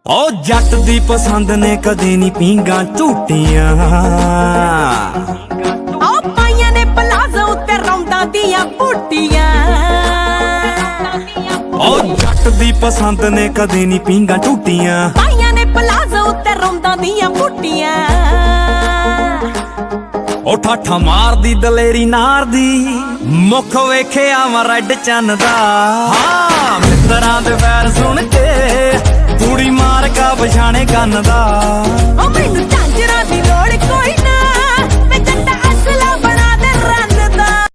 ਓ ਜੱਟ ਦੀ ਪਸੰਦ ਨੇ ਕਦੇ ਨਹੀਂ ਪੀਂਗਾ ਝੂਟੀਆਂ। ਓ ਪਾਈਆਂ ਨੇ ਪਲਾਜ਼ੋ ਉੱਤੇ ਰੌਂਦਾਂ ਦੀਆਂ ਬੂਟੀਆਂ। ਓ ਜੱਟ ਦੀ ਪਸੰਦ ਨੇ ਕਦੇ ਨਹੀਂ ਪੀਂਗਾ ਝੂਟੀਆਂ। ਪਾਈਆਂ ਨੇ ਪਲਾਜ਼ੋ ਉੱਤੇ ਰੌਂਦਾਂ ਦੀਆਂ ਬੂਟੀਆਂ। ਓ ਠਾਠਾ ਮਾਰਦੀ ਦਲੇਰੀ ਨਾਰ ਦੀ ਮੁੱਖ ਵੇਖਿਆ ਵਾ ਰੈਡ ਚੰਨ ਦਾ। ਹਾਂ ਮਿੱਤਰਾਂ ਦੇ ਵੈਰ ਸੁਣ ਕੇ ਕੁੜੀ ਮਾਰ ਕਾ ਪਛਾਣੇ ਕੰਨ ਦਾ। ਓ ਮੈਨੂੰ